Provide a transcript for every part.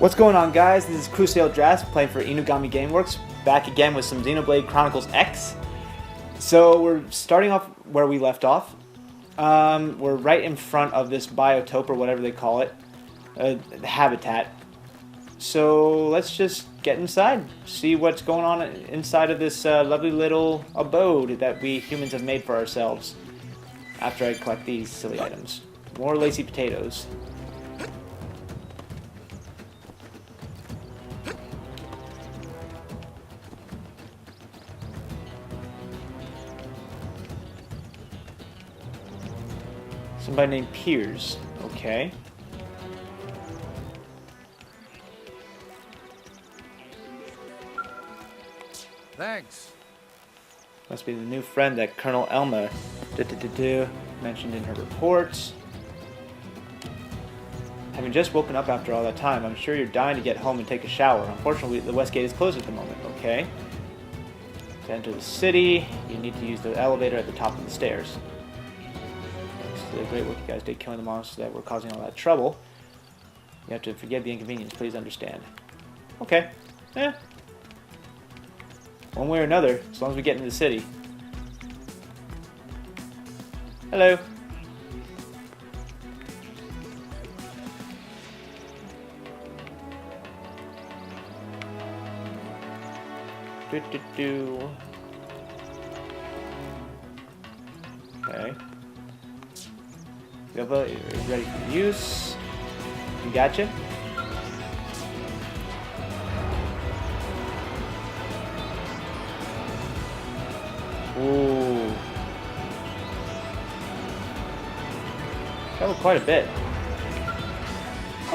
What's going on, guys? This is Crusail playing for Inugami Gameworks, back again with some Xenoblade Chronicles X. So we're starting off where we left off. We're right in front of this biotope, or whatever they call it, the habitat. So let's just get inside, see what's going on inside of this lovely little abode that we humans have made for ourselves. After I collect these silly items. More lacy potatoes. Somebody named Piers. Okay. Thanks. Must be the new friend that Colonel Elma mentioned in her reports. Having just woken up after all that time, I'm sure you're dying to get home and take a shower. Unfortunately, the west gate is closed at the moment. Okay. To enter the city, you need to use the elevator at the top of the stairs. The great work you guys did killing the monsters that were causing all that trouble. You have to forget the inconvenience, please understand. Okay. Eh. One way or another, as long as we get into the city. Hello. Okay. Gova is ready for use. You gotcha. Ooh. Traveled quite a bit.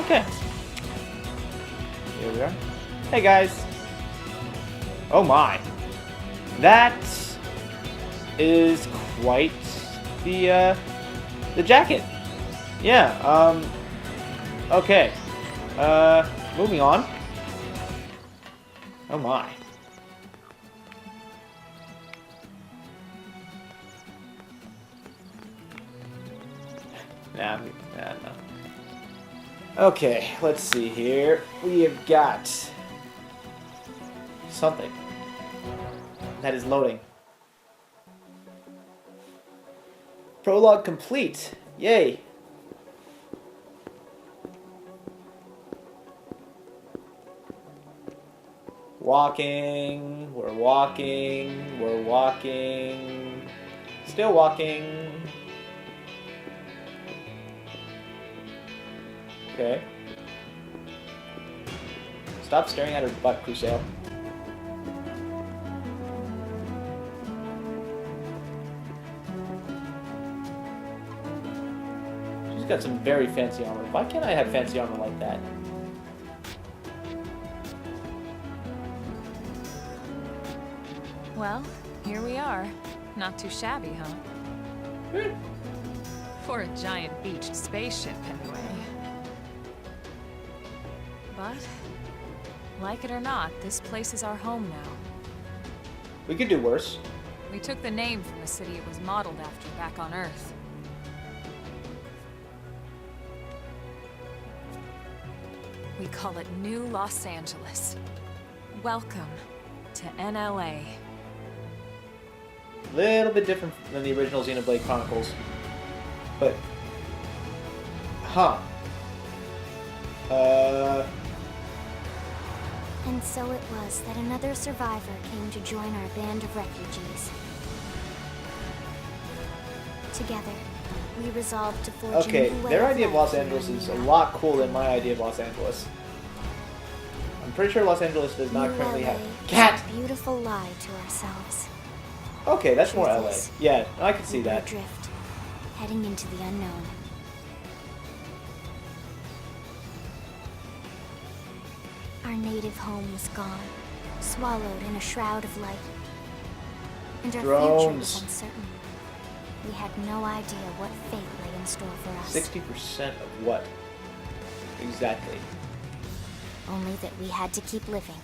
Okay. Here we are. Hey guys. Oh my. That is quite the jacket. Yeah, okay. Moving on. Oh my. Nah, no. Okay, let's see here. We have got something that is loading. Prologue complete. Yay. Walking, we're walking, we're walking, still walking. Okay. Stop staring at her butt, Crusail. She's got some very fancy armor. Why can't I have fancy armor like that? Well, here we are. Not too shabby, huh? For a giant beached spaceship, anyway. But, like it or not, this place is our home now. We could do worse. We took the name from the city it was modeled after back on Earth. We call it New Los Angeles. Welcome to NLA. A little bit different than the original Xenoblade Chronicles. But... Huh. And so it was that another survivor came to join our band of refugees. Together, we resolved to forge okay, a new way their of idea of Los life here Angeles on is the a map. lot cooler than my idea of Los Angeles. I'm pretty sure Los Angeles does not New currently LA have... is Cat! a beautiful lie to ourselves. Okay, that's more Truth LA. is, Yeah, I can see we were that. adrift, heading into the unknown. Our native home was gone, swallowed in a shroud of light. And our future was Drones. uncertain. We had no idea what fate lay in store for us. 60% of what? Exactly. Only that we had to keep living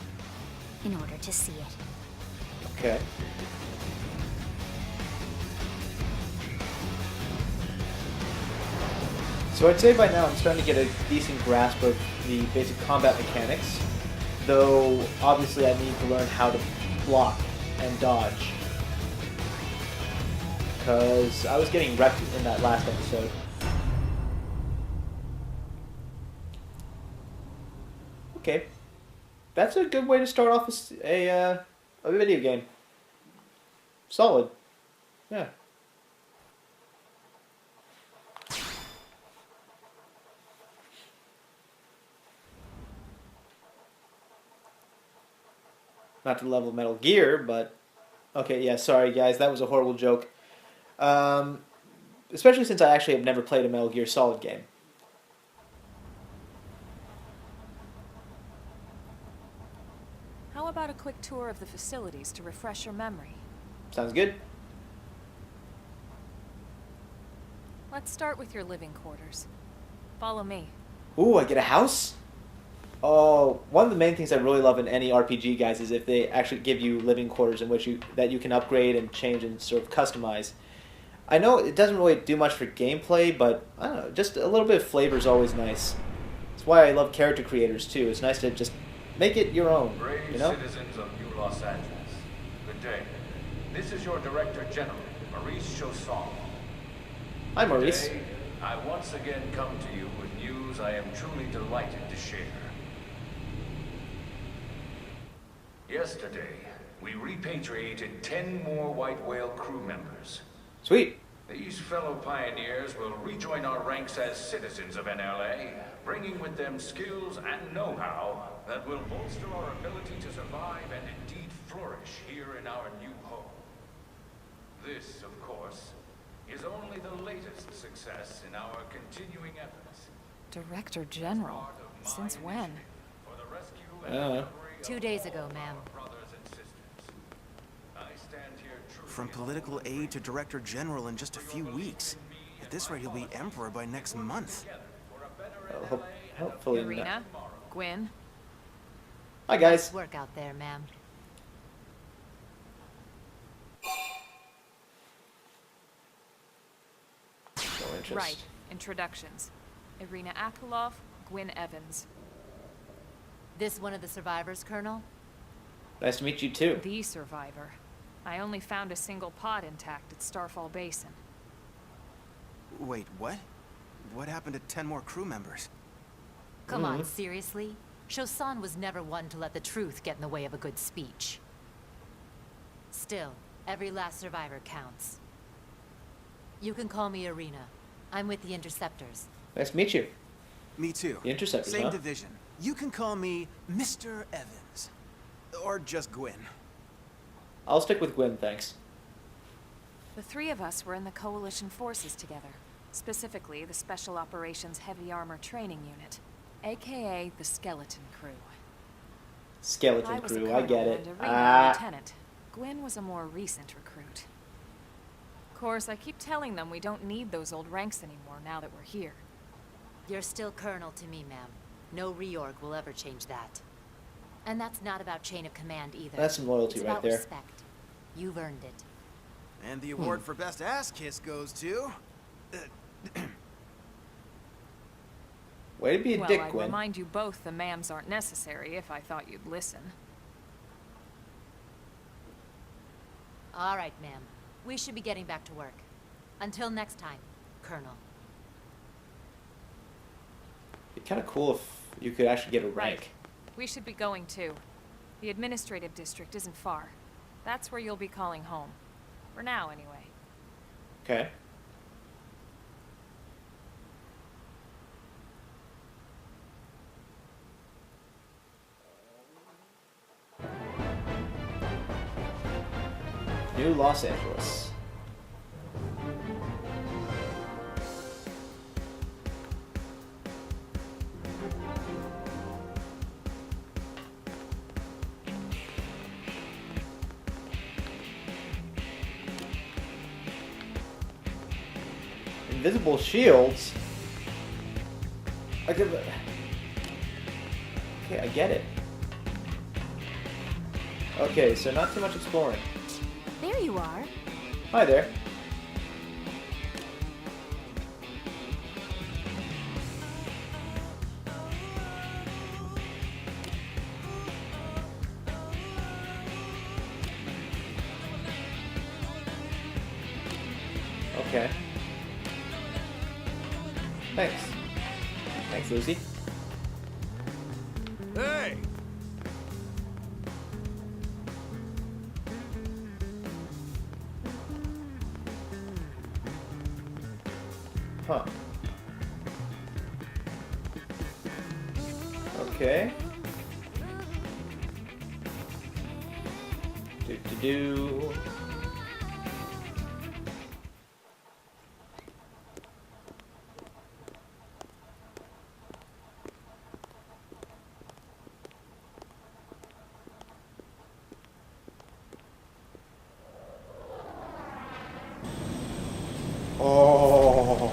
in order to see it. Okay. So I'd say by now I'm starting to get a decent grasp of the basic combat mechanics, though obviously I need to learn how to block and dodge, because I was getting wrecked in that last episode. Okay, that's a good way to start off a video game. Solid, yeah. Not to the level of Metal Gear, but okay, yeah. Sorry, guys, that was a horrible joke. Especially since I actually have never played a Metal Gear Solid game. How about a quick tour of the facilities to refresh your memory? Sounds good. Let's start with your living quarters. Follow me. Ooh, I get a house? Oh, one of the main things I really love in any RPG, guys, is if they actually give you living quarters in which you can upgrade and change and sort of customize. I know it doesn't really do much for gameplay, but I don't know, just a little bit of flavor is always nice. That's why I love character creators too. It's nice to just make it your own, Brave you know? citizens of New Los Angeles, good day. This is your Director General, Maurice Chausson. Hi, Maurice. Today, I once again come to you with news I am truly delighted to share. Yesterday, we repatriated 10 more White Whale crew members. Sweet. These fellow pioneers will rejoin our ranks as citizens of NLA, bringing with them skills and know-how that will bolster our ability to survive and indeed flourish here in our new home. This, of course, is only the latest success in our continuing efforts. Director General? Since when? For the rescue and recovery of 2 days ago, ma'am. our brothers and sisters. I stand here truly From political aide to director general in just a few weeks. At this rate, he'll be emperor by next month. Hopefully Irina? not. Gwyn? Hi, guys. Work out there, ma'am. No interest. Right. Introductions. Irina Akulov, Gwyn Evans. This one of the survivors, Colonel? Nice to meet you too. The survivor. I only found a single pod intact at Starfall Basin. Wait, what? What happened to 10 more crew members? Come on, seriously? Chausson was never one to let the truth get in the way of a good speech. Still, every last survivor counts. You can call me Irina. I'm with the Interceptors. Nice to meet you. Me too. The Interceptors, Same huh? division. You can call me Mr. Evans. Or just Gwyn. I'll stick with Gwyn, thanks. The three of us were in the Coalition forces together. Specifically, the Special Operations Heavy Armor Training Unit, aka the Skeleton Crew. Skeleton I was a crew, colonel I get it. and Irina a lieutenant. Gwyn was a more recent recruit. Of course, I keep telling them we don't need those old ranks anymore now that we're here. You're still Colonel to me, ma'am. No reorg will ever change that. And that's not about chain of command either. That's some loyalty it's right about there. respect. You've earned it. And the award for best ass kiss goes to... Way to be a Well, dick, I'd Gwyn. remind you both the ma'ams aren't necessary if I thought you'd listen. All right, ma'am. We should be getting back to work. Until next time, Colonel. It'd be kind of cool if you could actually get a rank. Right. We should be going too. The administrative district isn't far. That's where you'll be calling home. For now, anyway. Okay. New Los Angeles. Invisible shields? Okay, I get it. Okay, so not too much exploring. There you are. Hi there. Okay. Thanks. Thanks, Lucy. Hey! Huh. Okay. Do. Oh.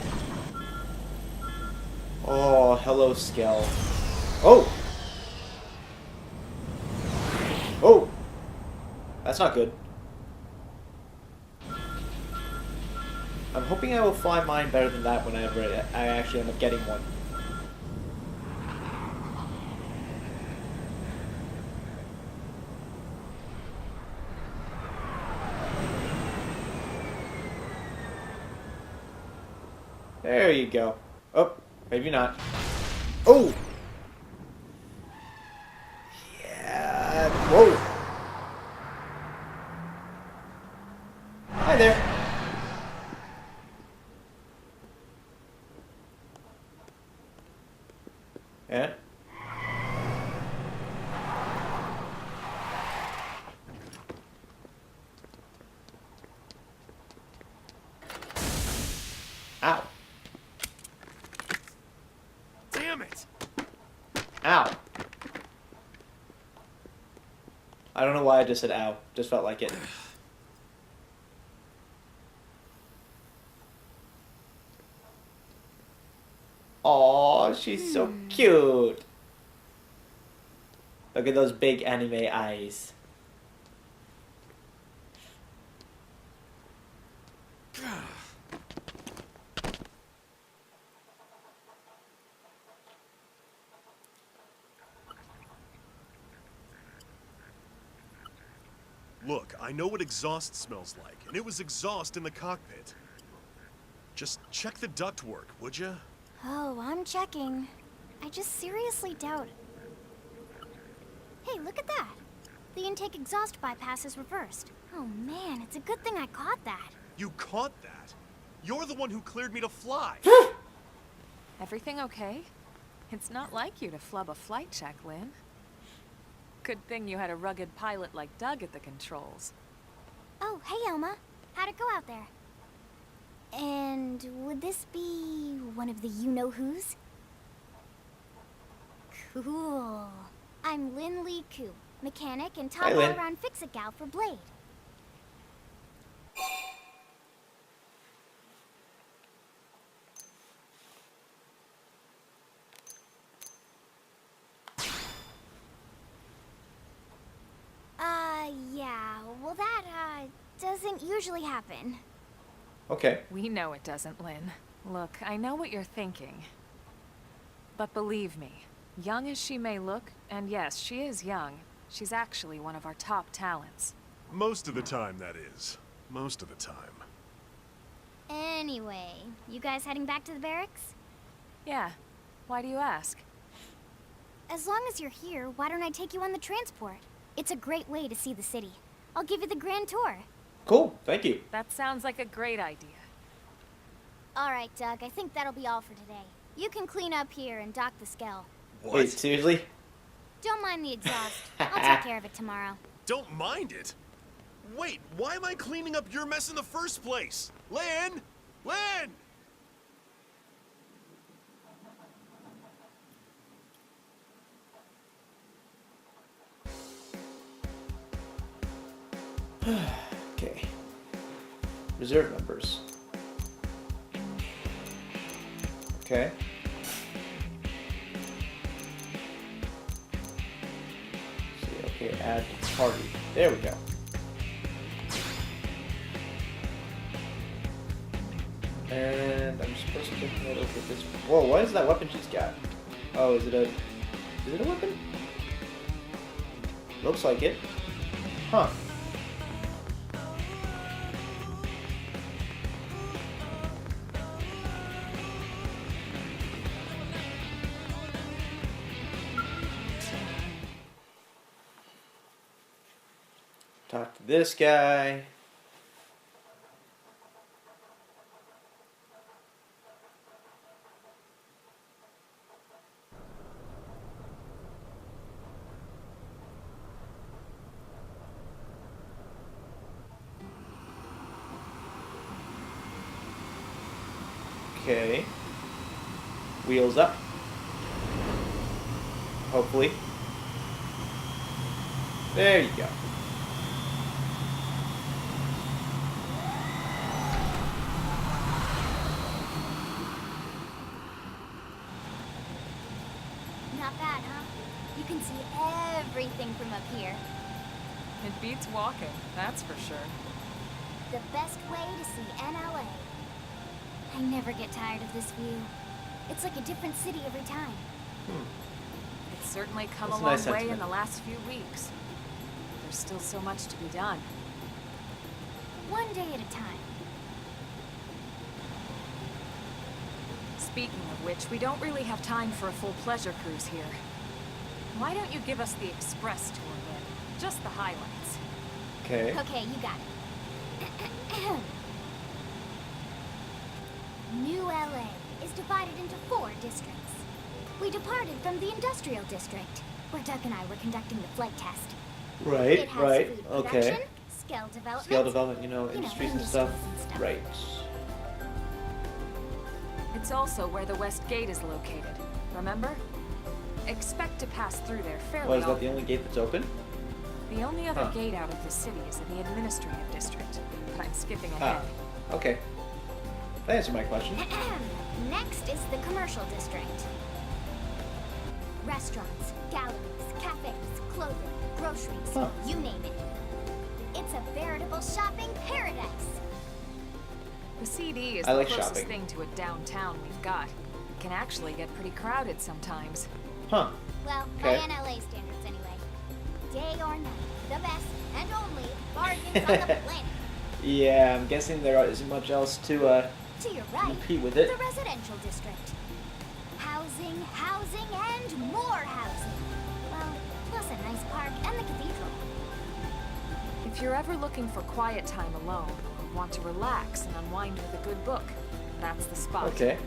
Oh, hello, Skell. Oh! Oh! That's not good. I'm hoping I will fly mine better than that whenever I actually end up getting one. There you go. Oh, maybe not. Oh! Yeah. Whoa! Hi there. Yeah. Ow. Damn it! Ow. I don't know why I just said ow. Just felt like it. Aw, she's so cute. Look at those big anime eyes. Look, I know what exhaust smells like, and it was exhaust in the cockpit. Just check the ductwork, would ya? Oh, I'm checking. I just seriously doubt. Hey, look at that. The intake exhaust bypass is reversed. Oh man, it's a good thing I caught that. You caught that? You're the one who cleared me to fly. Everything okay? It's not like you to flub a flight check, Lynn. Good thing you had a rugged pilot like Doug at the controls. Oh, hey Elma. How'd it go out there? And would this be one of the you-know-who's? Cool. I'm Lynn Lee Koo, mechanic and top Hi, Lynn. all-around fix-it gal for Blade. Yeah, well that, doesn't usually happen. Okay. We know it doesn't, Lynn. Look, I know what you're thinking. But believe me, young as she may look, and yes, she is young, she's actually one of our top talents. Most of the time, that is. Most of the time. Anyway, you guys heading back to the barracks? Yeah. Why do you ask? As long as you're here, why don't I take you on the transport? It's a great way to see the city. I'll give you the grand tour. Cool. Thank you. That sounds like a great idea. All right, Doug, I think that'll be all for today. You can clean up here and dock the Skell. What? Wait, seriously? Don't mind the exhaust. I'll take care of it tomorrow. Don't mind it. Wait, why am I cleaning up your mess in the first place? Lynn! Lynn! Okay. Reserve members. Okay. See, okay, add party. There we go. And I'm supposed to take a look at this. Whoa, what is that weapon she's got? Oh, is it a weapon? Looks like it. Huh. This guy. Okay. Wheels up. Hopefully. There you go. Not bad, huh? You can see everything from up here. It beats walking, that's for sure. The best way to see NLA. I never get tired of this view. It's like a different city every time. It's certainly come That's a a nice long way sentiment. in the last few weeks. There's still so much to be done. One day at a time. Speaking of which, we don't really have time for a full pleasure cruise here. Why don't you give us the express tour, Lynn? Just the highlights. Okay. Okay, you got it. New LA is divided into 4 districts. We departed from the industrial district, where Duck and I were conducting the flight test. Right, It has right. food Okay. production, scale development. Scale development, industries and stuff. Right. It's also where the West Gate is located, remember? Expect to pass through there fairly Oh, is that often. the only gate that's open? The only other Huh. gate out of the city is in the administrative district, but I'm skipping Ah, ahead. okay. That answered my question. Next is the commercial district. Restaurants, galleries, cafes, clothing, groceries, Huh. you name it. It's a veritable shopping paradise. The CD is I the like closest shopping. thing to a downtown we've got. It can actually get pretty crowded sometimes. Huh. Well, Okay. by NLA standards anyway. Day or night, the best and only bargains on the planet. Yeah, I'm guessing there isn't much else to To your right, compete with it. the residential district. Housing, housing, and more housing. Well, plus a nice park and the cathedral. If you're ever looking for quiet time alone, or want to relax and unwind with a good book, that's the spot. Okay.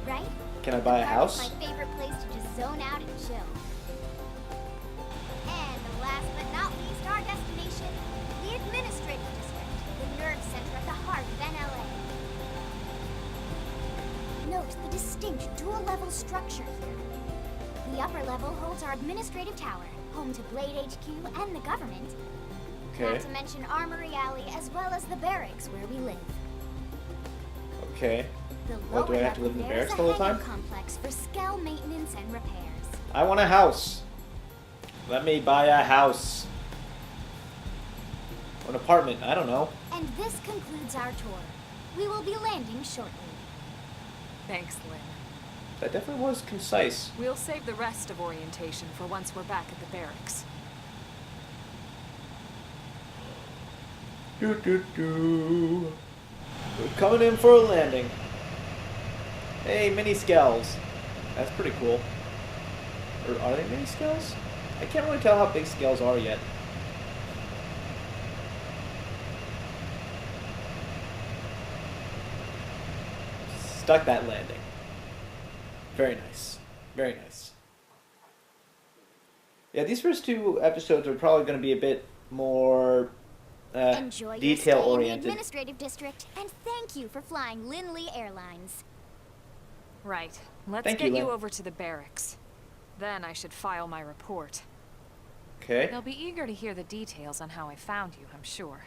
Right? Can I buy a The park house? is my favorite place to just zone out and chill. And last but not least, our destination, the administrative district, the nerve center at the heart of NLA. Note the distinct dual-level structure here. The upper level holds our administrative tower, home to Blade HQ and the government. Okay. Not to mention Armory Alley as well as the barracks where we live. Okay. The What, do I lower have to live in the level, barracks there's the a whole hangar time? complex for Skell maintenance and repairs. I want a house. Let me buy a house. Or an apartment, I don't know. And this concludes our tour. We will be landing shortly. Thanks, Lynn. That definitely was concise. We'll save the rest of orientation for once we're back at the barracks. Doo doo doo. We're coming in for a landing. Hey, mini Skells. That's pretty cool. Or are they mini Skells? I can't really tell how big Skells are yet. Stuck that landing. Very nice. Very nice. Yeah, these first 2 episodes are probably going to be a bit more Enjoy your detail stay in the oriented. administrative district, and thank you for flying Lindley Airlines. Right. Let's Thank get you, you Lynn. over to the barracks. Then I should file my report. Okay. They'll be eager to hear the details on how I found you, I'm sure.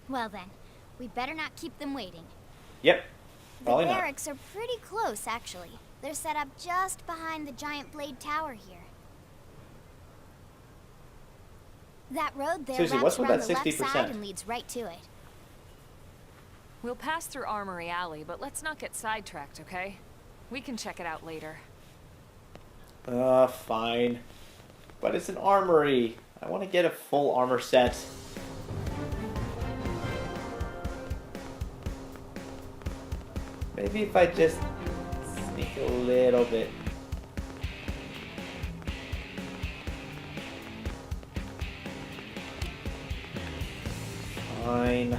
Well then, we better not keep them waiting. Yep. The Probably not. barracks are pretty close, actually. They're set up just behind the giant blade tower here. That road there Seriously, wraps what's with around that the left 60%? side and leads right to it. We'll pass through Armory Alley, but let's not get sidetracked, okay? We can check it out later. Fine. But it's an armory. I want to get a full armor set. Maybe if I just sneak a little bit. Fine.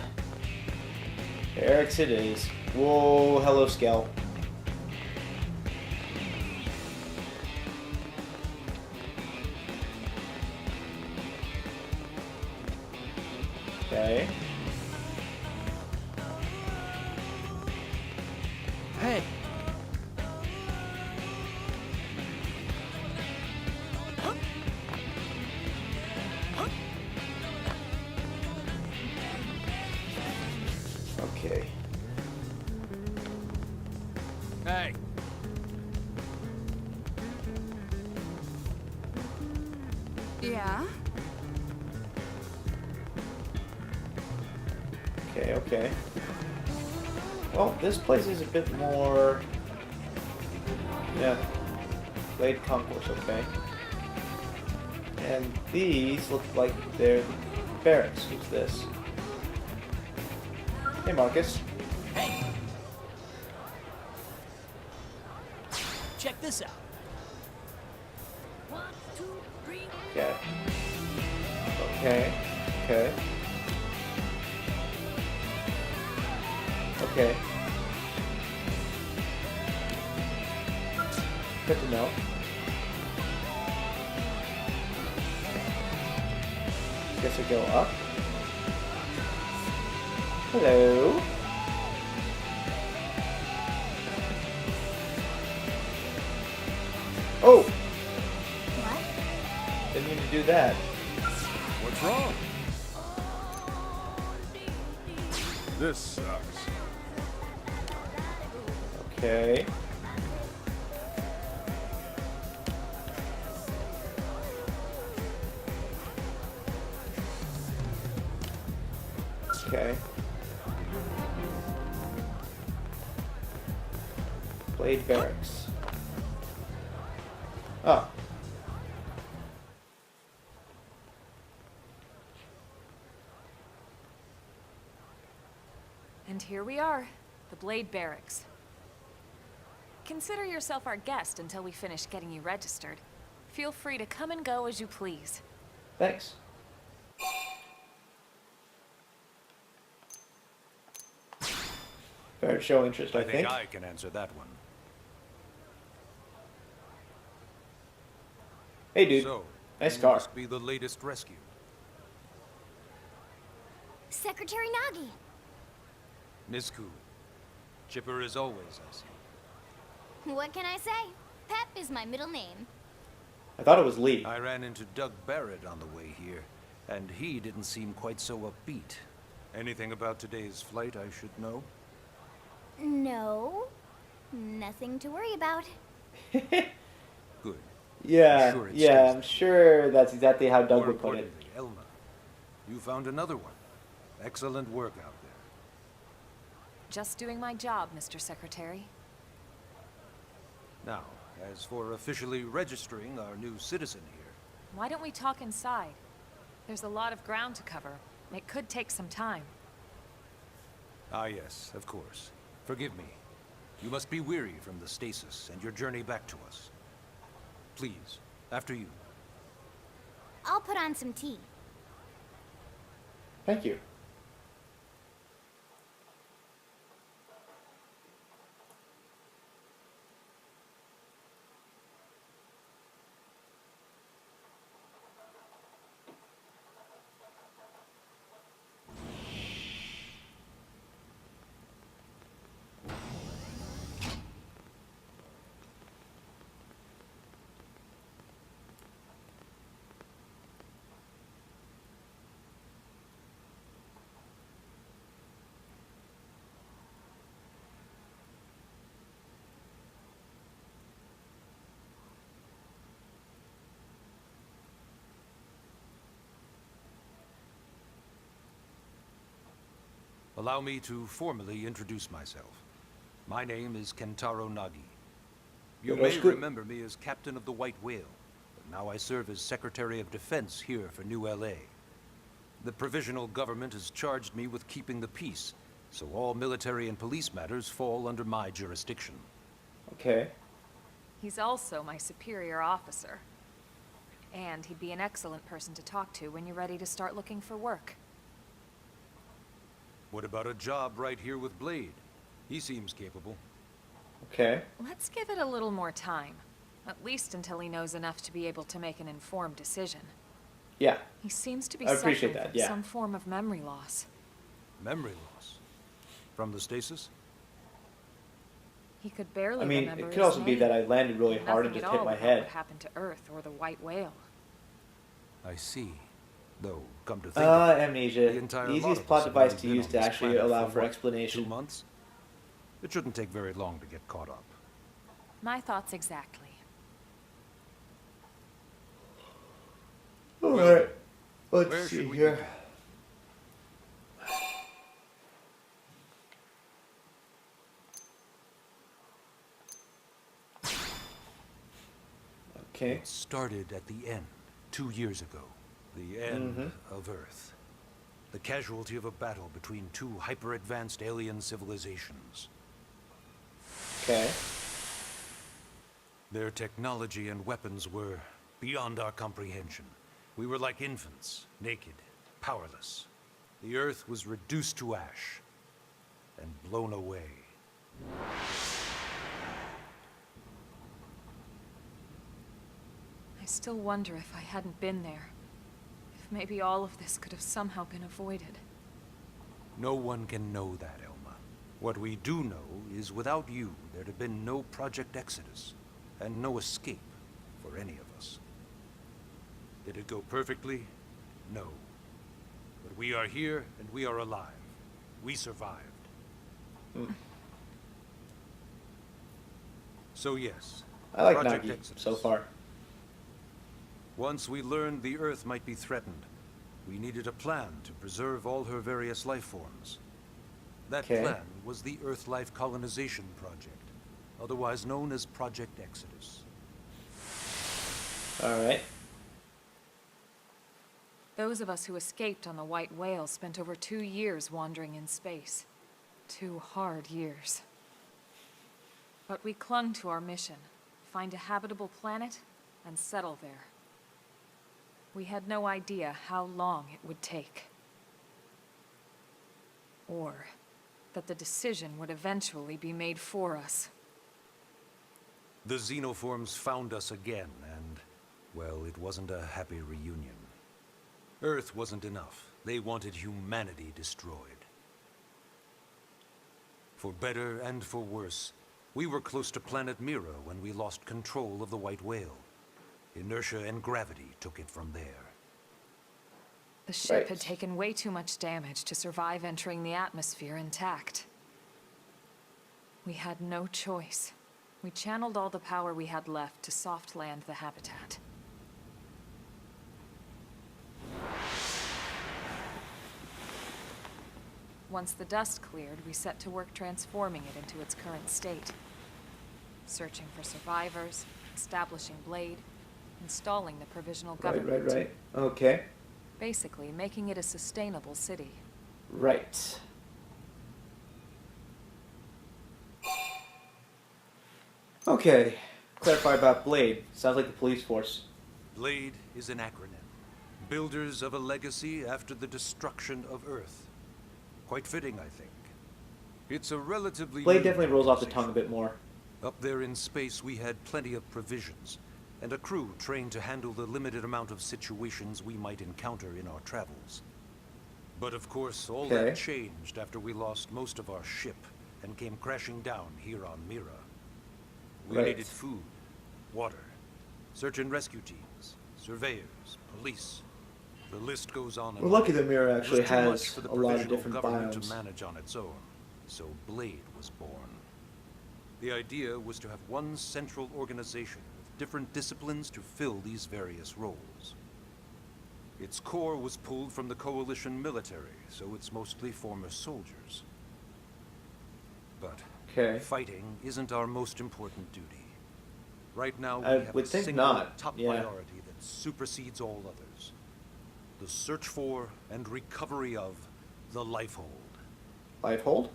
Barracks it is. Whoa, hello, Skell. Okay. Hey! Okay. Hey! Yeah? Okay, okay. Well, this place is a bit more... Yeah. Blade Concourse, okay. And these look like they're the barracks. Who's this? Hey, Marcus. Check this out. Okay. Okay. Okay. Okay. Good to know. Guess I go up. Hello. Oh! What? Didn't mean to do that. What's wrong? This sucks. Okay. Okay. Blade Barracks. Oh. And here we are, the Blade Barracks. Consider yourself our guest until we finish getting you registered. Feel free to come and go as you please. Thanks. Better show interest, I think. I can answer that one. Hey, dude. So, Nice who car. must be the latest rescue? Secretary Nagi. Miss Koo. Chipper as always, I see. What can I say? Pep is my middle name. I thought it was Lee. I ran into Doug Barrett on the way here, and he didn't seem quite so upbeat. Anything about today's flight I should know? No. Nothing to worry about. Good. Yeah, Sure it yeah, stays I'm sure that's exactly how Doug More would put it. importantly, Elma, you found another one. Excellent work out there. Just doing my job, Mr. Secretary. Now, as for officially registering our new citizen here, Why don't we talk inside? There's a lot of ground to cover. It could take some time. ah yes, of course. Forgive me. You must be weary from the stasis and your journey back to us. Please, after you. I'll put on some tea. Thank you. Allow me to formally introduce myself. My name is Kentaro Nagi. You may Yoroshiku. remember me as Captain of the White Whale, but now I serve as Secretary of Defense here for New LA. The provisional government has charged me with keeping the peace, so all military and police matters fall under my jurisdiction. Okay. He's also my superior officer. And he'd be an excellent person to talk to when you're ready to start looking for work. What about a job right here with Blade? He seems capable. Okay. Let's give it a little more time. At least until he knows enough to be able to make an informed decision. Yeah. He seems to be I appreciate suffering that, from yeah. some form of memory loss. Memory loss? From the stasis? He could barely I mean, remember it could his also be name. that I landed really hard and Nothing just at hit all my about head. what happened to Earth or the white whale. I see. Though, come to think of it, Amnesia. the entire The lot easiest of plot us have device only to been use on to this actually planet allow for for what, explanation. 2 months? It shouldn't take very long to get caught up. My thoughts exactly. Alright. Where Let's see should we here. begin? Okay. It started at the end, 2 years ago. The end of Earth. The casualty of a battle between two hyper-advanced alien civilizations. Okay. Their technology and weapons were beyond our comprehension. We were like infants, naked, powerless. The Earth was reduced to ash and blown away. I still wonder if I hadn't been there. If maybe all of this could have somehow been avoided. No one can know that, Elma. What we do know is without you, there'd have been no Project Exodus, and no escape for any of us. Did it go perfectly? No. But we are here, and we are alive. We survived. So yes, I like Project Nagi Exodus. so far. Once we learned the Earth might be threatened, we needed a plan to preserve all her various life forms. That Okay. plan was the Earth Life Colonization Project, otherwise known as Project Exodus. Alright. Those of us who escaped on the white whale spent over 2 years wandering in space. 2 hard years. But we clung to our mission, find a habitable planet and settle there. We had no idea how long it would take. Or that the decision would eventually be made for us. The xenoforms found us again, and, well, it wasn't a happy reunion. Earth wasn't enough. They wanted humanity destroyed. For better and for worse, we were close to planet Mira when we lost control of the white whale. Inertia and gravity took it from there. The ship Right. had taken way too much damage to survive entering the atmosphere intact. We had no choice. We channeled all the power we had left to soft land the habitat. Once the dust cleared, we set to work transforming it into its current state. Searching for survivors, establishing Blade, installing the provisional government. Right. Okay. Basically, making it a sustainable city. Right. Okay. Clarify about Blade. Sounds like the police force. Blade is an acronym. Builders of a legacy after the destruction of Earth. Quite fitting, I think. It's a relatively Blade new definitely rolls off the tongue a organization. bit more. Up there in space, we had plenty of provisions, and a crew trained to handle the limited amount of situations we might encounter in our travels. But of course, all Okay. that changed after we lost most of our ship and came crashing down here on Mira. We Right. needed food, water, search and rescue teams, surveyors, police. The list goes on and We're on. lucky that Mira It was actually too much has for the a lot of provisional different government biomes. to manage on its own, so Blade was born. The idea was to have one central organization with different disciplines to fill these various roles. Its core was pulled from the Coalition military, so it's mostly former soldiers. But Okay. fighting isn't our most important duty. Right now, we I have would a think single not, top yeah. priority that supersedes all others. The search for and recovery of the Lifehold. Lifehold?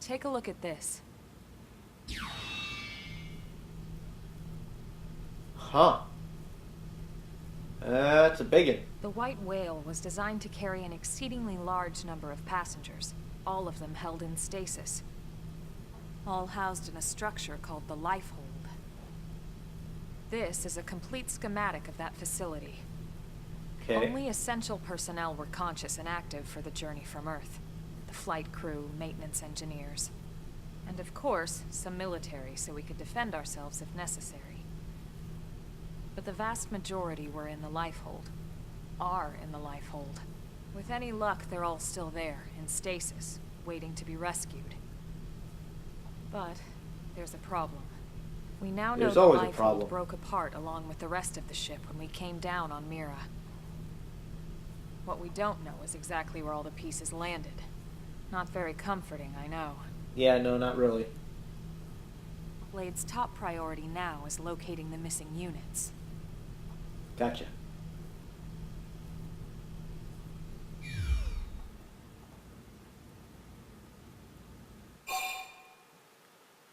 Take a look at this. Huh. That's a big one. The White Whale was designed to carry an exceedingly large number of passengers, all of them held in stasis, all housed in a structure called the Lifehold. This is a complete schematic of that facility. Okay. Only essential personnel were conscious and active for the journey from Earth. The flight crew, maintenance engineers, and of course, some military so we could defend ourselves if necessary. But the vast majority were in the Lifehold. Are in the Lifehold. With any luck, they're all still there, in stasis, waiting to be rescued. But there's a problem. We now know There's the always a Lifehold problem. broke apart along with the rest of the ship when we came down on Mira. What we don't know is exactly where all the pieces landed. Not very comforting, I know. Yeah, no, not really. Blade's top priority now is locating the missing units. Gotcha.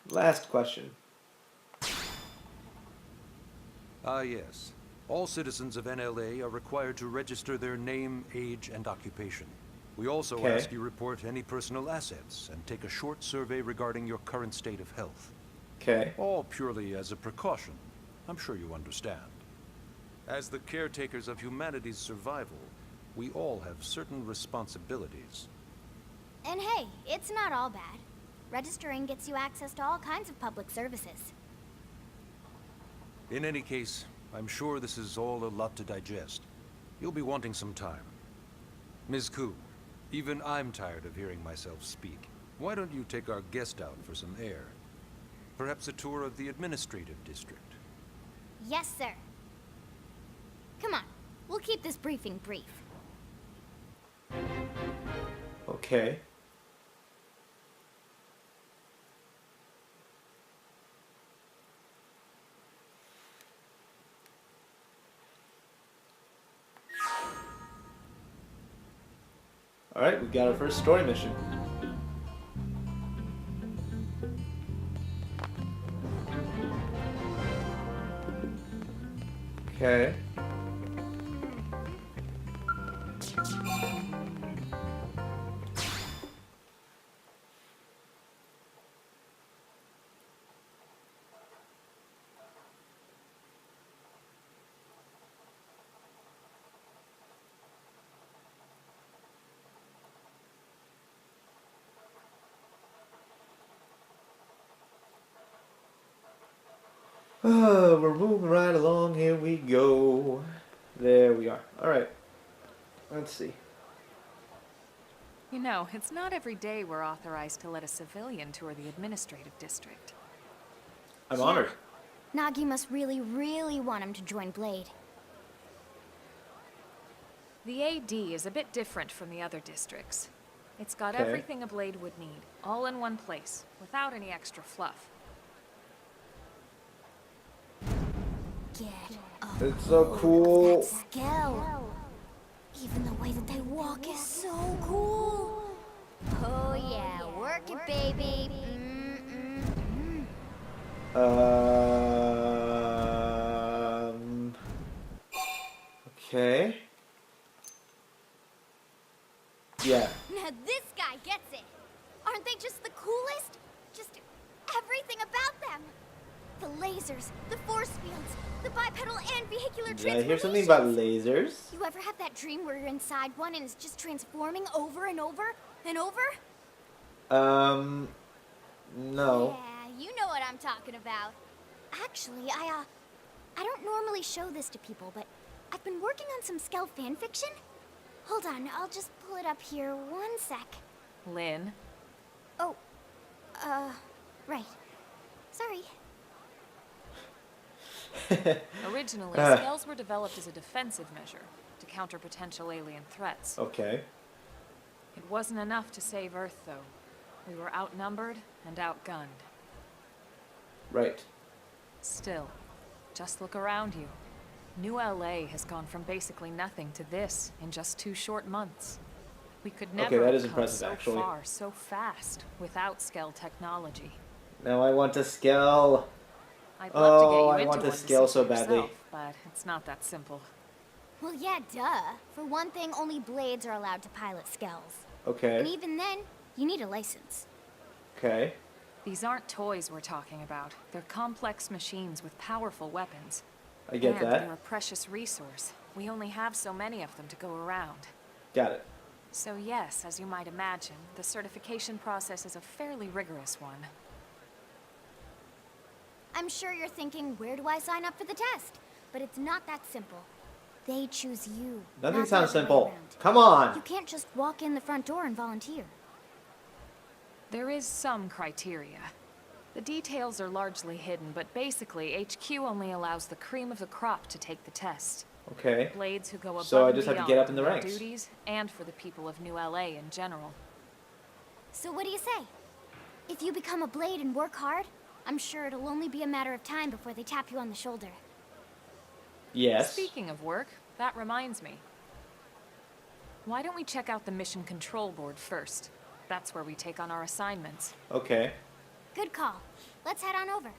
Last question. Ah, yes. All citizens of NLA are required to register their name, age, and occupation. We also Okay. ask you report any personal assets and take a short survey regarding your current state of health. Okay. All purely as a precaution. I'm sure you understand. As the caretakers of humanity's survival, we all have certain responsibilities. And hey, it's not all bad. Registering gets you access to all kinds of public services. In any case, I'm sure this is all a lot to digest. You'll be wanting some time. Ms. Koo, even I'm tired of hearing myself speak. Why don't you take our guest out for some air? Perhaps a tour of the administrative district. Yes, sir. Come on, we'll keep this briefing brief. Okay. Alright, we got our first story mission. Okay. Oh, we're moving right along. Here we go. There we are. Alright. Let's see. You know, it's not every day we're authorized to let a civilian tour the administrative district. I'm honored. Nagi must really, really want him to join Blade. The AD is a bit different from the other districts. It's got Okay. everything a Blade would need, all in one place, without any extra fluff. Get It's so cool. Skell. Even the way that they walk is so cool. Oh yeah, work it, baby. Okay. Yeah. Now this guy gets it. Aren't they just the coolest? Just everything about them. The lasers, the force fields, the bipedal and vehicular Did I hear something about lasers? You ever have that dream where you're inside one and it's just transforming over and over and over? No. Yeah, you know what I'm talking about. Actually, I don't normally show this to people, but I've been working on some Skell fanfiction. Hold on, I'll just pull it up here. 1 sec. Lynn? Oh, right. Sorry. Originally, Skells were developed as a defensive measure to counter potential alien threats. Okay. It wasn't enough to save Earth, though. We were outnumbered and outgunned. Right. Still, just look around you. New LA has gone from basically nothing to this in just 2 short months. We could never that have is come impressive, so actually. far, so fast, without Skell technology. Now I want to Skell. I'd love to get Oh, you I into want to one Skell see so for badly. yourself, but it's not that simple. Well, yeah, duh. For one thing, only blades are allowed to pilot Skells. And Okay. even then, you need a license. Okay. These aren't toys we're talking about. They're complex machines with powerful weapons. I get and that. they're a precious resource. We only have so many of them to go around. Got it. So yes, as you might imagine, the certification process is a fairly rigorous one. I'm sure you're thinking, where do I sign up for the test? But it's not that simple. They choose you. Nothing not the sounds other way simple. around. Come on. You can't just walk in the front door and volunteer. There is some criteria. The details are largely hidden, but basically, HQ only allows the cream of the crop to take the test. Okay. Blades who go above So I and just have to beyond get up in the their ranks. duties, and for the people of New LA in general. So what do you say? If you become a blade and work hard, I'm sure it'll only be a matter of time before they tap you on the shoulder. Yes. Speaking of work, that reminds me. Why don't we check out the Mission Control Board first? That's where we take on our assignments. Okay. Good call. Let's head on over.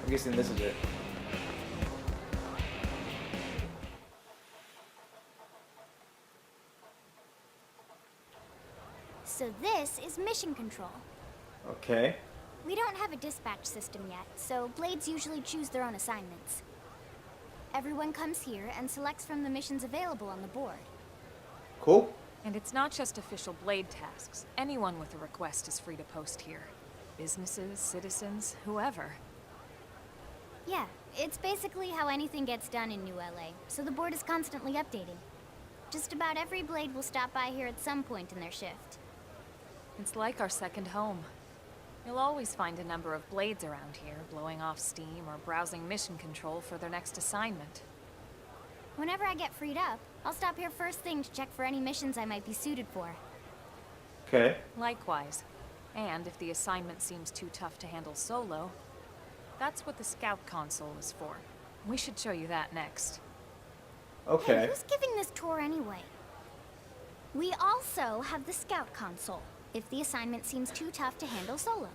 I'm guessing this is it. So this is mission control. Okay. We don't have a dispatch system yet, so blades usually choose their own assignments. Everyone comes here and selects from the missions available on the board. Cool. And it's not just official blade tasks. Anyone with a request is free to post here. Businesses, citizens, whoever. Yeah, it's basically how anything gets done in New LA, so the board is constantly updating. Just about every blade will stop by here at some point in their shift. It's like our second home. You'll always find a number of blades around here, blowing off steam or browsing mission control for their next assignment. Whenever I get freed up, I'll stop here first thing to check for any missions I might be suited for. Okay. Likewise. And if the assignment seems too tough to handle solo, that's what the scout console is for. We should show you that next. Okay. Hey, who's giving this tour anyway? We also have the scout console, if the assignment seems too tough to handle solo.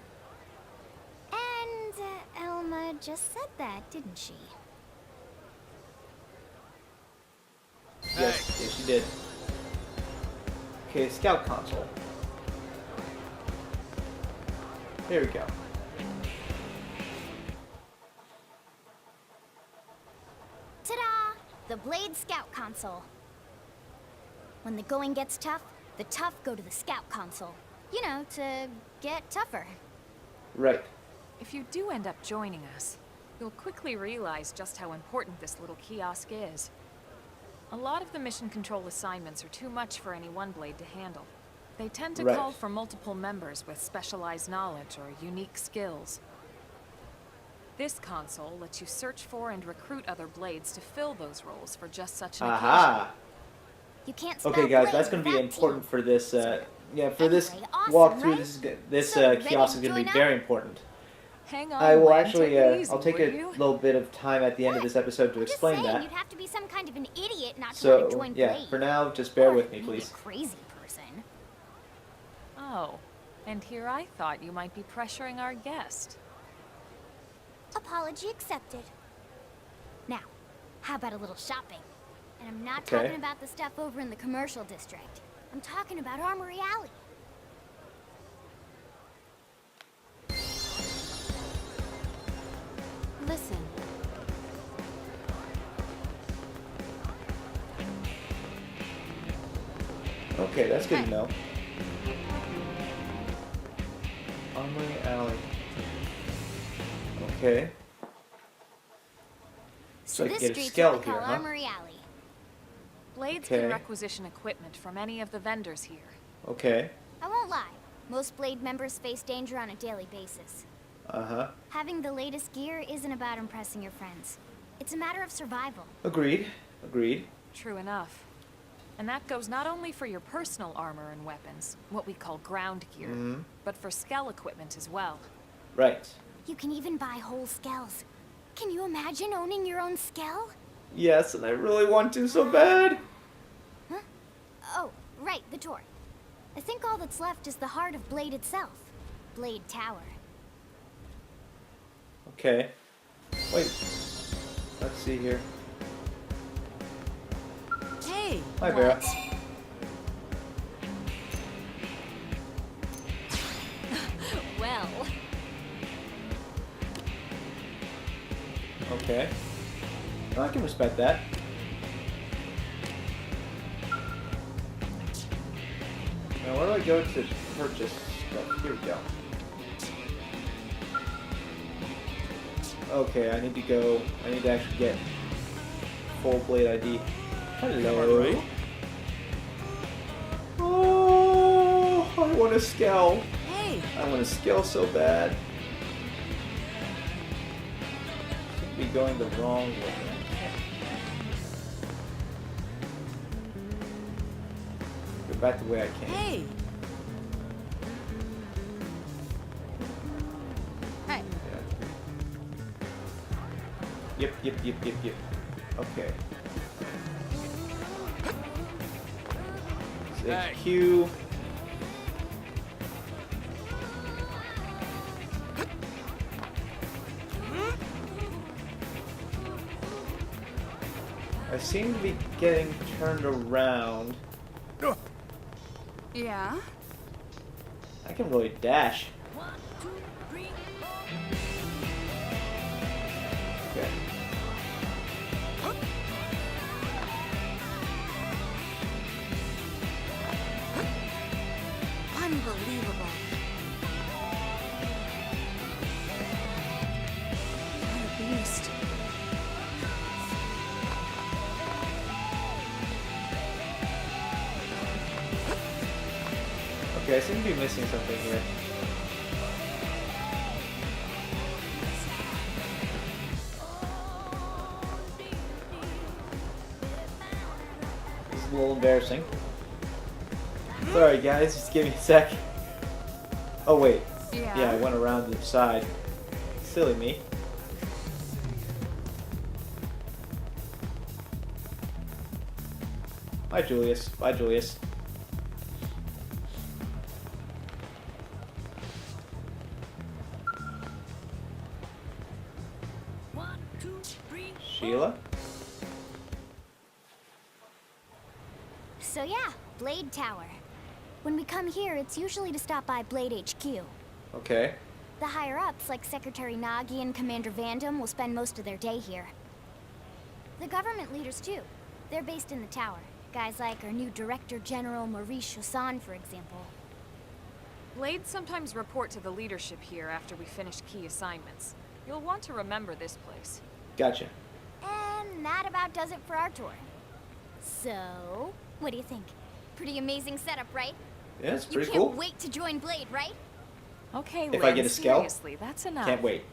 And Elma just said that, didn't she? Yes, yes, she did. Okay, scout console. There we go. Ta-da! The Blade Scout Console. When the going gets tough, the tough go to the Scout Console. You know, to get tougher. Right. If you do end up joining us, you'll quickly realize just how important this little kiosk is. A lot of the mission control assignments are too much for any one blade to handle. They tend to Right. call for multiple members with specialized knowledge or unique skills. This console lets you search for and recruit other blades to fill those roles for just such an occasion. Aha. You can't spell Okay, guys, blade that's going to be without important T. for this. Yeah, for this Anyway, awesome, walkthrough. right? This So, ready kiosk to is going to be join very important. Hang on, I will Len, actually. take it easy, I'll take will a you? little bit of time at the end of this episode to I'm just explain saying, that. you'd have to be some kind of an idiot not to want to So join yeah, Blade. for now, just bear Or with me, maybe please. a crazy person. Oh, and here I thought you might be pressuring our guest. Apology accepted. Now, how about a little shopping? And I'm not Okay. talking about the stuff over in the commercial district. I'm talking about Armory Alley. Listen, Okay, that's good to know. Armory Alley. Okay. So like this get a street's Skell what we call here, huh? Armory Alley. Blades Okay. can requisition equipment from any of the vendors here. Okay. I won't lie. Most Blade members face danger on a daily basis. Uh-huh. Having the latest gear isn't about impressing your friends. It's a matter of survival. Agreed. Agreed. True enough. And that goes not only for your personal armor and weapons, what we call ground gear, but for Skell equipment as well. Right. You can even buy whole Skells. Can you imagine owning your own Skell? Yes, and I really want to so bad. Oh, right, the tour. I think all that's left is the heart of Blade itself. Blade Tower. Okay. Wait. Let's see here. Hey! Hi, Vera. Well. Okay. Well, I can respect that. Now, where do I go to purchase stuff? Here we go. Okay, I need to actually get full Blade ID. Hello. Right. Oh, I want a Skell. Hey! I want a Skell so bad. Seem to be going the wrong way. Go back the way I came. Hey! Hey! Yep. Okay. Say Q. I seem to be getting turned around. Yeah? I can really dash. Okay. Unbelievable. What a beast. Okay, I seem to be missing something here. This is a little embarrassing. Sorry guys, just give me a sec. Oh wait. Yeah, I went around the side. Silly me. Bye Julius. Bye Julius. Sheila? So yeah, Blade Tower. When we come here, it's usually to stop by Blade HQ. Okay. The higher-ups, like Secretary Nagi and Commander Vandam, will spend most of their day here. The government leaders, too. They're based in the tower. Guys like our new Director General Maurice Chassan, for example. Blades sometimes report to the leadership here after we finish key assignments. You'll want to remember this place. Gotcha. And that about does it for our tour. So, what do you think? Pretty amazing setup, right? Yeah, it's You pretty can't cool. wait to join Blade, right? Okay, If I Lynn, get a Skell? seriously, that's enough. Can't wait.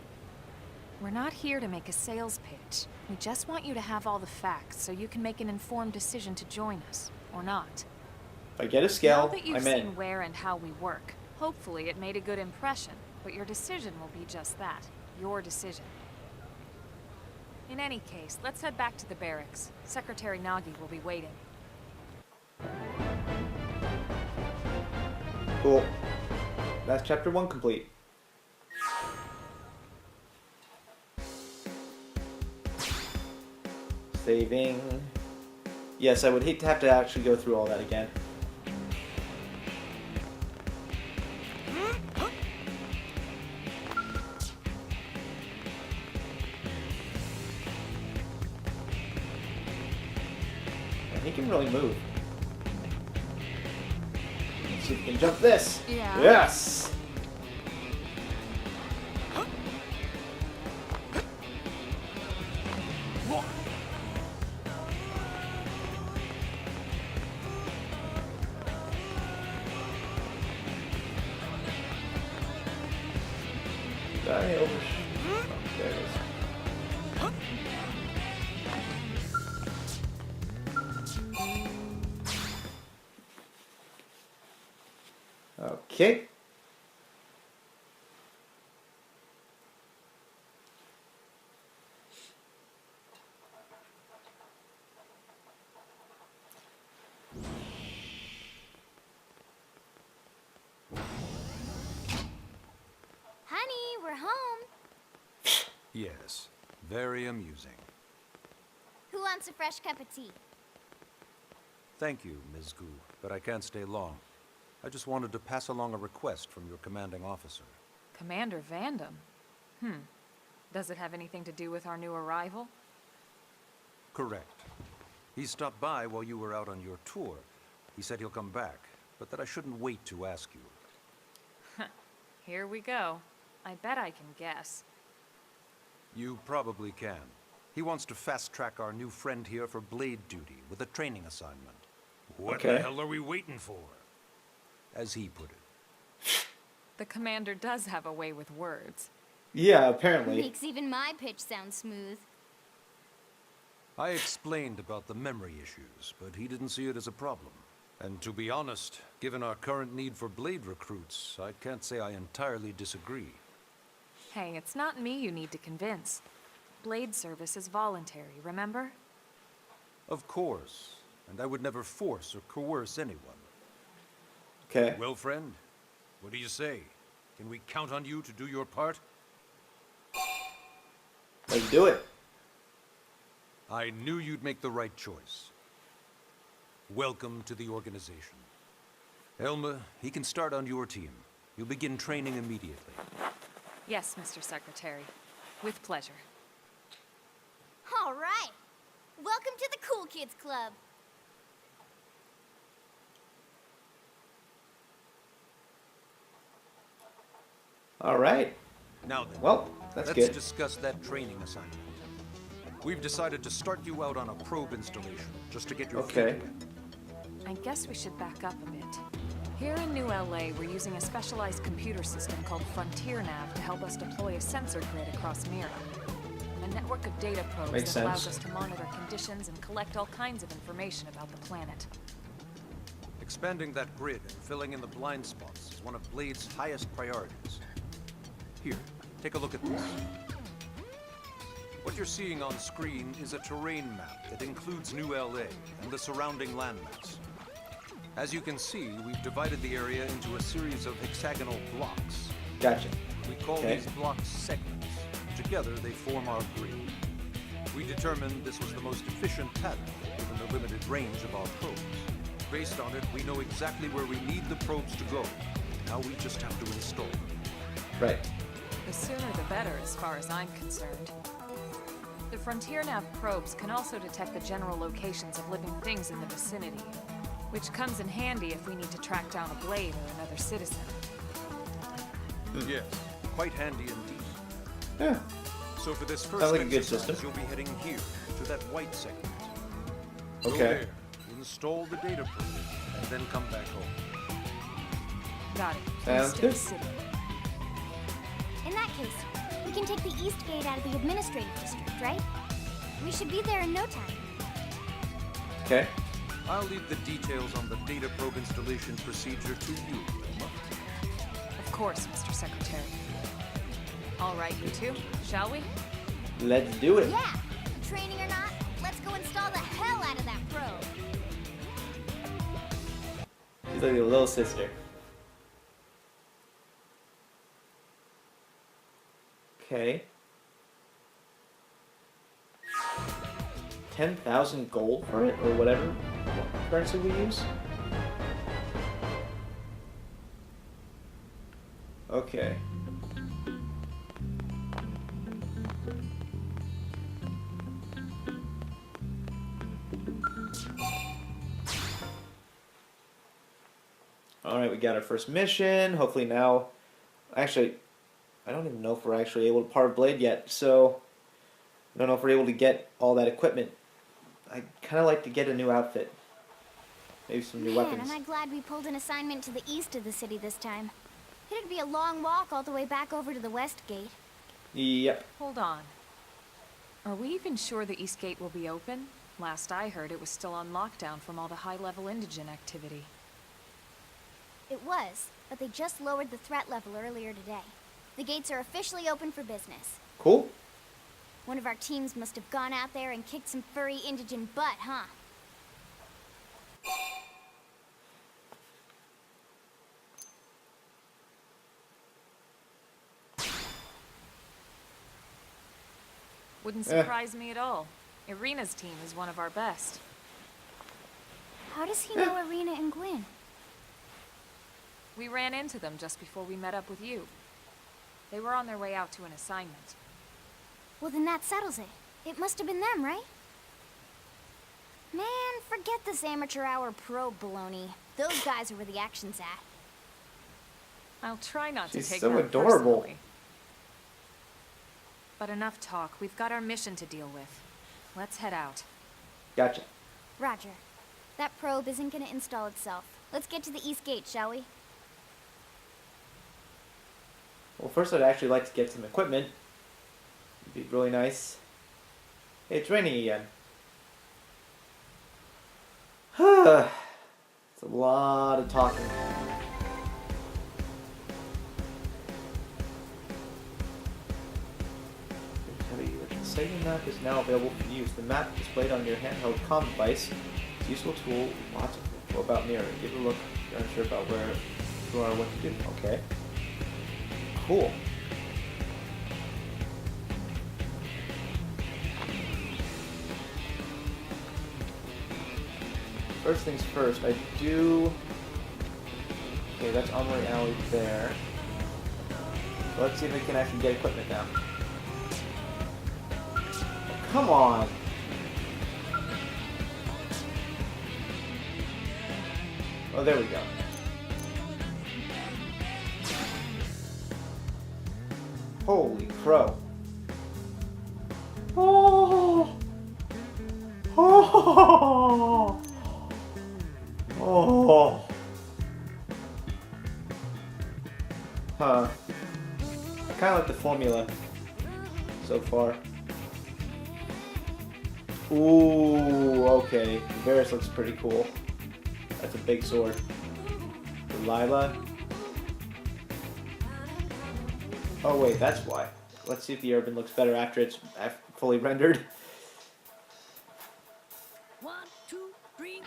We're not here to make a sales pitch. We just want you to have all the facts so you can make an informed decision to join us, or not. If I get a Now Skell, that you've I'm seen in. where and how we work, hopefully it made a good impression, but your decision will be just that, your decision. In any case, let's head back to the barracks. Secretary Nagi will be waiting. Cool. That's chapter 1 complete. Saving. Yes, I would hate to have to actually go through all that again. And he can really move. Let's see if he can jump this. Yeah. Yes! Die over. Oh, there it is. Okay. Yes, very amusing. Who wants a fresh cup of tea? Thank you, Ms. Gu, but I can't stay long. I just wanted to pass along a request from your commanding officer. Commander Vandam? Does it have anything to do with our new arrival? Correct. He stopped by while you were out on your tour. He said he'll come back, but that I shouldn't wait to ask you. Here we go. I bet I can guess. You probably can. He wants to fast-track our new friend here for blade duty with a training assignment. What the hell are we waiting for? As he put it. The commander does have a way with words. Yeah, apparently. Makes even my pitch sound smooth. I explained about the memory issues, but he didn't see it as a problem. And to be honest, given our current need for blade recruits, I can't say I entirely disagree. Hey, it's not me you need to convince. Blade service is voluntary, remember? Of course, and I would never force or coerce anyone. Okay. Well, friend, what do you say? Can we count on you to do your part? Let's do it. I knew you'd make the right choice. Welcome to the organization. Elma, he can start on your team. You'll begin training immediately. Yes, Mr. Secretary. With pleasure. All right. Welcome to the Cool Kids Club. All right. Now then, Well, that's let's good. discuss that training assignment. We've decided to start you out on a probe installation, just to get your Okay. feet wet. I guess we should back up a bit. Here in New LA, we're using a specialized computer system called Frontier Nav to help us deploy a sensor grid across Mira. A network of data probes Makes that allows sense. us to monitor conditions and collect all kinds of information about the planet. Expanding that grid and filling in the blind spots is one of Blade's highest priorities. Here, take a look at this. What you're seeing on screen is a terrain map that includes New LA and the surrounding landmass. As you can see, we've divided the area into a series of hexagonal blocks. Gotcha. We call these blocks segments. Together, they form our grid. We determined this was the most efficient pattern, given the limited range of our probes. Based on it, we know exactly where we need the probes to go. Now we just have to install them. Right. The sooner the better, as far as I'm concerned. The Frontier Nav probes can also detect the general locations of living things in the vicinity, which comes in handy if we need to track down a blade or another citizen. Yes, quite handy indeed. Yeah. So for this first Sounds like a good exercise, system. you'll be heading here, to that white segment. Go Okay. there, install the data probe, and then come back home. Got it. Sounds East of good. the city. In that case, we can take the East Gate out of the administrative district, right? We should be there in no time. Okay. I'll leave the details on the data probe installation procedure to you, Wilma. Of course, Mr. Secretary. All right, you two, shall we? Let's do it. Yeah! Training or not, let's go install the hell out of that probe. She's like a little sister. Okay. 10,000 gold for it, or whatever currency we use. Okay. Alright, we got our first mission. Hopefully now... Actually, I don't even know if we're actually able to part Blade yet, so... I don't know if we're able to get all that equipment. I'd kind of like to get a new outfit. Maybe some new weapons. Man, am I glad we pulled an assignment to the east of the city this time. It'd be a long walk all the way back over to the West Gate. Yep. Hold on. Are we even sure the East Gate will be open? Last I heard, it was still on lockdown from all the high-level indigent activity. It was, but they just lowered the threat level earlier today. The gates are officially open for business. Cool. One of our teams must have gone out there and kicked some furry indigent butt, huh? Wouldn't surprise me at all. Irina's team is one of our best. How does he know Irina and Gwyn? We ran into them just before we met up with you. They were on their way out to an assignment. Well, then that settles it. It must have been them, right? Man, forget this amateur hour pro baloney. Those guys are where the action's at. I'll try not She's to take so that adorable. personally. But enough talk. We've got our mission to deal with. Let's head out. Gotcha. Roger. That probe isn't gonna install itself. Let's get to the east gate, shall we? Well, first I'd actually like to get some equipment. It'd be really nice. Hey, it's raining again. It's a lot of talking. The Sega map is now available for use. The map displayed on your handheld comm device. It's a useful tool. Lots of info about mirror. Give it a look if you're unsure about where you are, what to do. Okay. Cool. First things first, I do... Okay, that's Armory Alley there. So let's see if we can actually get equipment now. Oh, come on! Oh, there we go. Holy crow. Oh! Oh! Oh! Huh. I kind of like the formula so far. Ooh, okay. Varus looks pretty cool. That's a big sword. Delilah. Oh wait, that's why. Let's see if the urban looks better after it's fully rendered. 1, 2, 3,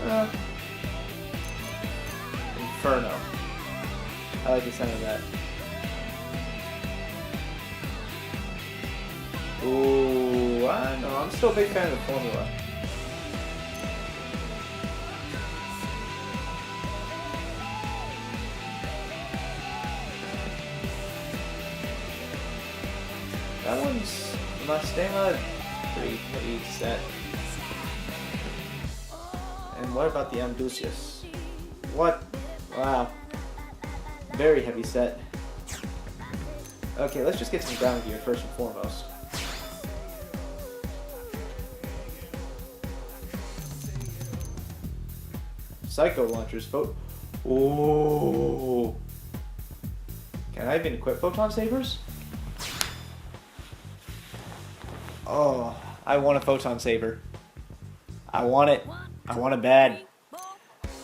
4. Inferno. I like the sound of that. Ooh, I don't know. I'm still a big fan of the formula. That one's Mustang, pretty heavy set. And what about the Amdusius? What? Wow. Very heavy set. Okay, let's just get some ground gear first and foremost. Psycho launchers, Ooh. Can I even equip photon sabers? Oh, I want a photon saber. I want it. I want it bad.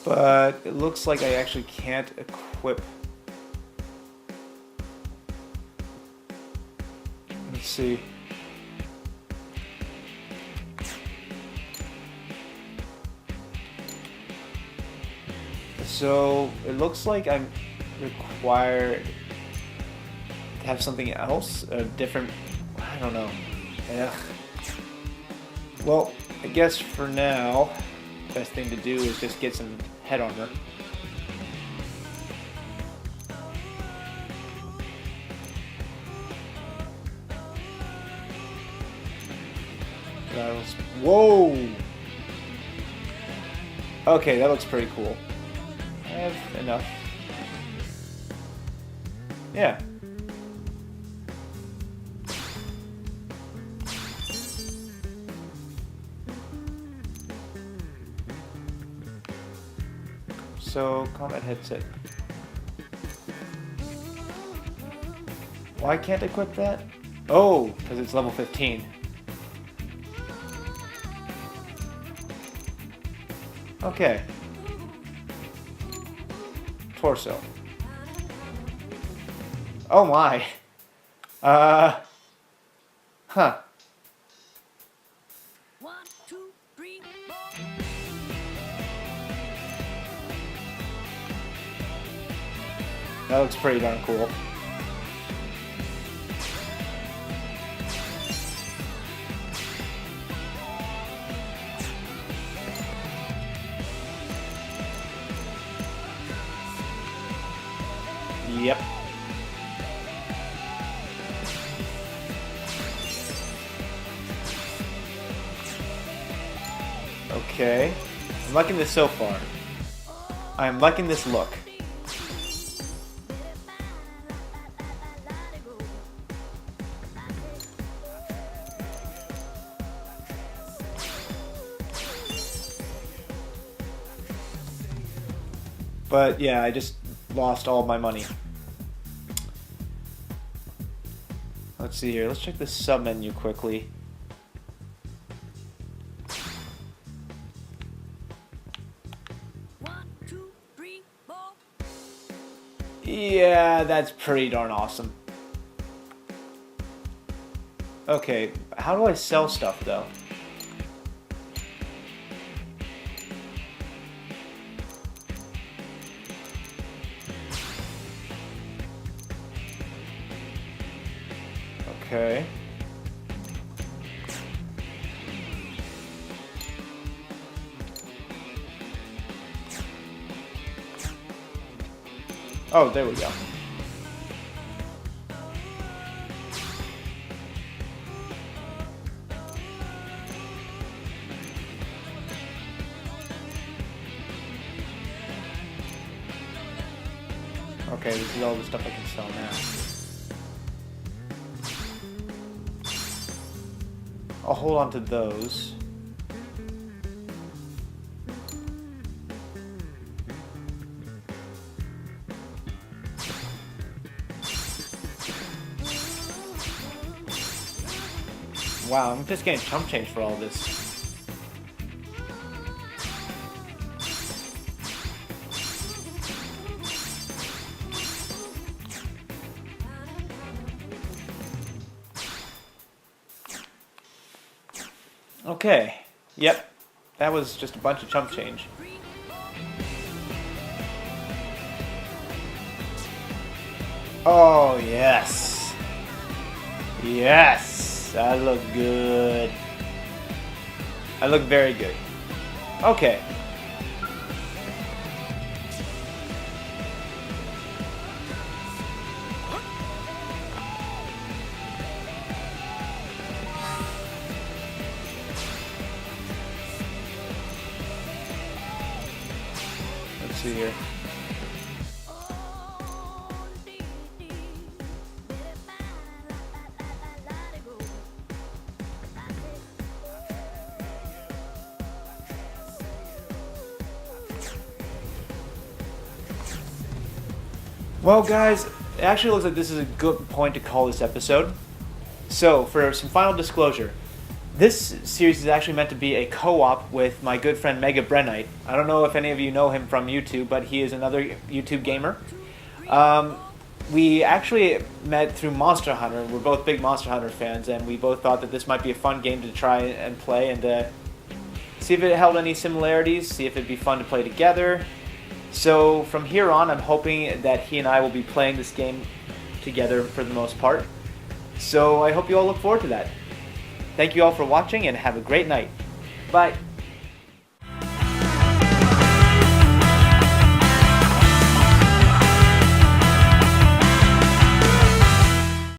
But it looks like I actually can't equip. Let's see. So it looks like I'm required to have something else, a different, I don't know. Ugh. Well, I guess for now, best thing to do is just get some head armor. Whoa! Okay, that looks pretty cool. I have enough. Yeah. So, combat headset. Why can't I equip that? Oh, because it's level 15. Okay. Torso. Oh my. Huh. 1, 2, 3, 4. That looks pretty darn cool. Yep. Okay. I'm liking this so far. I am liking this look. But yeah, I just lost all my money. Let's see here. Let's check the sub menu quickly. One, two, three, four. Yeah, that's pretty darn awesome. Okay, how do I sell stuff though? Okay. Oh, there we go. Okay, this is all the stuff I can sell now. I'll hold on to those. Wow, I'm just getting chump change for all this. Okay. Yep. That was just a bunch of chump change. Oh, yes. Yes. I look good. I look very good. Okay. Let's see here. Well, guys, it actually looks like this is a good point to call this episode. So, for some final disclosure, this series is actually meant to be a co-op with my good friend Mega Brennite. I don't know if any of you know him from YouTube, but he is another YouTube gamer. We actually met through Monster Hunter. We're both big Monster Hunter fans, and we both thought that this might be a fun game to try and play and see if it held any similarities, see if it'd be fun to play together. So from here on, I'm hoping that he and I will be playing this game together for the most part. So I hope you all look forward to that. Thank you all for watching and have a great night. Bye.